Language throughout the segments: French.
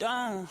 Damn.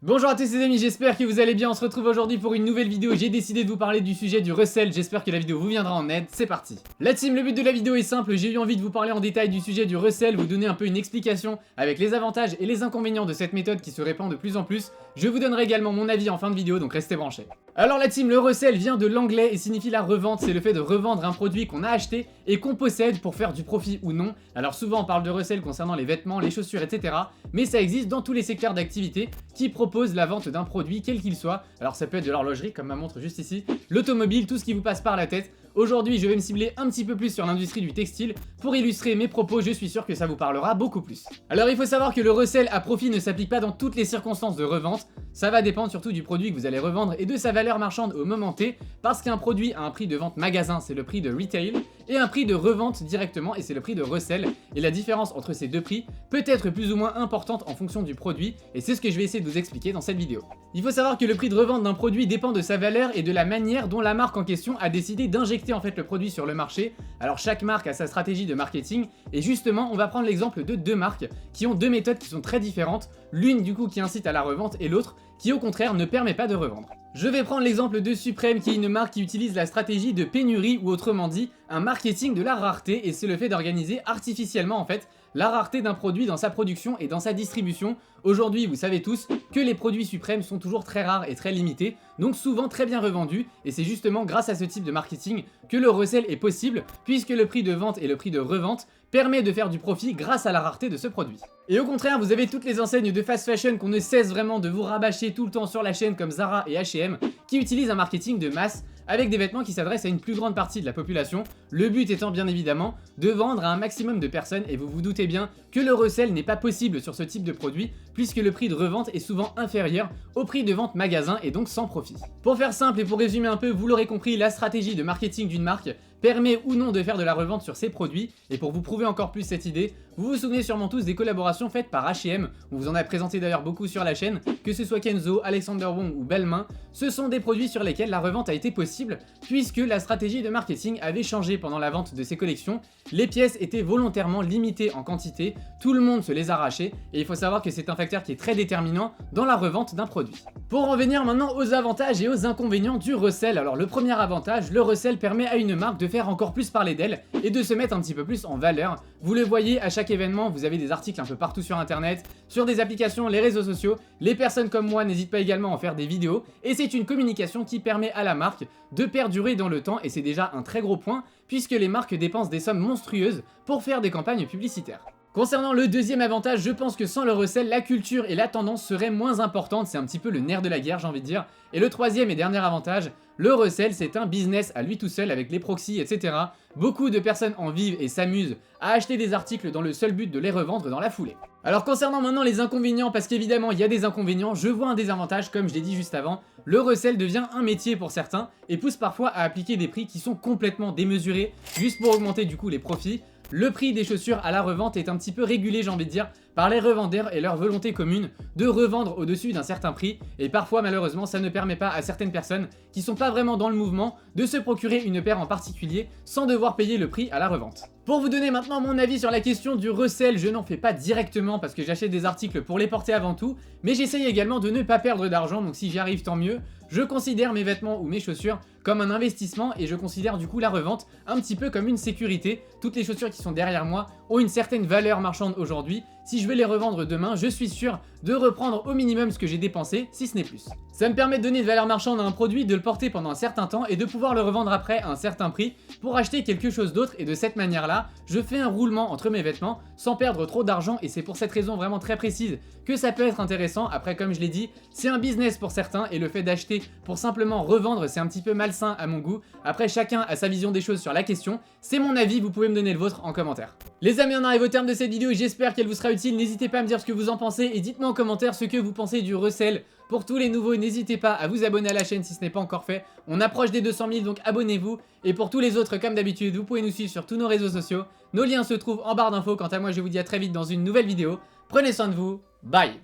Bonjour à tous les amis, j'espère que vous allez bien, on se retrouve aujourd'hui pour une nouvelle vidéo. J'ai décidé de vous parler du sujet du resell, j'espère que la vidéo vous viendra en aide, c'est parti. La team, le but de la vidéo est simple, j'ai eu envie de vous parler en détail du sujet du resell, vous donner un peu une explication avec les avantages et les inconvénients de cette méthode qui se répand de plus en plus. Je vous donnerai également mon avis en fin de vidéo, donc restez branchés. Alors la team, le resell vient de l'anglais et signifie la revente, c'est le fait de revendre un produit qu'on a acheté et qu'on possède pour faire du profit ou non. Alors souvent on parle de resell concernant les vêtements, les chaussures, etc. Mais ça existe dans tous les secteurs d'activité qui proposent la vente d'un produit quel qu'il soit. Alors ça peut être de l'horlogerie comme ma montre juste ici, l'automobile, tout ce qui vous passe par la tête. Aujourd'hui je vais me cibler un petit peu plus sur l'industrie du textile pour illustrer mes propos, je suis sûr que ça vous parlera beaucoup plus. Alors il faut savoir que le resell à profit ne s'applique pas dans toutes les circonstances de revente, ça va dépendre surtout du produit que vous allez revendre et de sa valeur marchande au moment T, parce qu'un produit a un prix de vente magasin, c'est le prix de retail, et un prix de revente directement, et c'est le prix de resell, et la différence entre ces deux prix peut être plus ou moins importante en fonction du produit, et c'est ce que je vais essayer de vous expliquer dans cette vidéo. Il faut savoir que le prix de revente d'un produit dépend de sa valeur et de la manière dont la marque en question a décidé d'injecter en fait le produit sur le marché. Alors chaque marque a sa stratégie de marketing, et justement on va prendre l'exemple de deux marques qui ont deux méthodes qui sont très différentes, l'une du coup qui incite à la revente et l'autre qui au contraire ne permet pas de revendre. Je vais prendre l'exemple de Supreme qui est une marque qui utilise la stratégie de pénurie ou autrement dit un marketing de la rareté, et c'est le fait d'organiser artificiellement en fait la rareté d'un produit dans sa production et dans sa distribution. Aujourd'hui vous savez tous que les produits Supreme sont toujours très rares et très limités, donc souvent très bien revendus, et c'est justement grâce à ce type de marketing que le resell est possible, puisque le prix de vente et le prix de revente permet de faire du profit grâce à la rareté de ce produit. Et au contraire, vous avez toutes les enseignes de fast fashion qu'on ne cesse vraiment de vous rabâcher tout le temps sur la chaîne comme Zara et H&M qui utilisent un marketing de masse avec des vêtements qui s'adressent à une plus grande partie de la population, le but étant bien évidemment de vendre à un maximum de personnes, et vous vous doutez bien que le resell n'est pas possible sur ce type de produit puisque le prix de revente est souvent inférieur au prix de vente magasin et donc sans profit. Pour faire simple et pour résumer un peu, vous l'aurez compris, la stratégie de marketing d'une marque permet ou non de faire de la revente sur ses produits, et pour vous prouver encore plus cette idée, vous vous souvenez sûrement tous des collaborations faites par H&M, on vous en a présenté d'ailleurs beaucoup sur la chaîne, que ce soit Kenzo, Alexander Wang ou Balmain, ce sont des produits sur lesquels la revente a été possible, puisque la stratégie de marketing avait changé pendant la vente de ces collections, les pièces étaient volontairement limitées en quantité, tout le monde se les arrachait, et il faut savoir que c'est un facteur qui est très déterminant dans la revente d'un produit. Pour en venir maintenant aux avantages et aux inconvénients du resell, alors le premier avantage, le resell permet à une marque de faire encore plus parler d'elle et de se mettre un petit peu plus en valeur. Vous le voyez à chaque événement, vous avez des articles un peu partout sur internet, sur des applications, les réseaux sociaux, les personnes comme moi n'hésitent pas également à en faire des vidéos, et c'est une communication qui permet à la marque de perdurer dans le temps, et c'est déjà un très gros point puisque les marques dépensent des sommes monstrueuses pour faire des campagnes publicitaires. Concernant le deuxième avantage, je pense que sans le resell, la culture et la tendance seraient moins importantes, c'est un petit peu le nerf de la guerre j'ai envie de dire. Et le troisième et dernier avantage, le resell c'est un business à lui tout seul avec les proxys etc. Beaucoup de personnes en vivent et s'amusent à acheter des articles dans le seul but de les revendre dans la foulée. Alors concernant maintenant les inconvénients, parce qu'évidemment il y a des inconvénients, je vois un désavantage comme je l'ai dit juste avant, le resell devient un métier pour certains et pousse parfois à appliquer des prix qui sont complètement démesurés juste pour augmenter du coup les profits. Le prix des chaussures à la revente est un petit peu régulé j'ai envie de dire par les revendeurs et leur volonté commune de revendre au-dessus d'un certain prix, et parfois malheureusement ça ne permet pas à certaines personnes qui sont pas vraiment dans le mouvement de se procurer une paire en particulier sans devoir payer le prix à la revente. Pour vous donner maintenant mon avis sur la question du resell, je n'en fais pas directement parce que j'achète des articles pour les porter avant tout, mais j'essaye également de ne pas perdre d'argent, donc si j'y arrive tant mieux. Je considère mes vêtements ou mes chaussures comme un investissement et je considère du coup la revente un petit peu comme une sécurité. Toutes les chaussures qui sont derrière moi ont une certaine valeur marchande aujourd'hui. Si je veux les revendre demain, je suis sûr de reprendre au minimum ce que j'ai dépensé, si ce n'est plus. Ça me permet de donner de valeur marchande à un produit, de le porter pendant un certain temps et de pouvoir le revendre après à un certain prix pour acheter quelque chose d'autre, et de cette manière-là, je fais un roulement entre mes vêtements sans perdre trop d'argent, et c'est pour cette raison vraiment très précise que ça peut être intéressant. Après comme je l'ai dit, c'est un business pour certains et le fait d'acheter pour simplement revendre c'est un petit peu malsain à mon goût. Après chacun a sa vision des choses sur la question, c'est mon avis, vous pouvez me donner le vôtre en commentaire. Les amis, on arrive au terme de cette vidéo et j'espère qu'elle vous sera utile, n'hésitez pas à me dire ce que vous en pensez et dites-moi en commentaire ce que vous pensez du resell. Pour tous les nouveaux, n'hésitez pas à vous abonner à la chaîne si ce n'est pas encore fait, on approche des 200 000 donc abonnez-vous, et pour tous les autres comme d'habitude vous pouvez nous suivre sur tous nos réseaux sociaux, nos liens se trouvent en barre d'infos. Quant à moi je vous dis à très vite dans une nouvelle vidéo, prenez soin de vous, bye.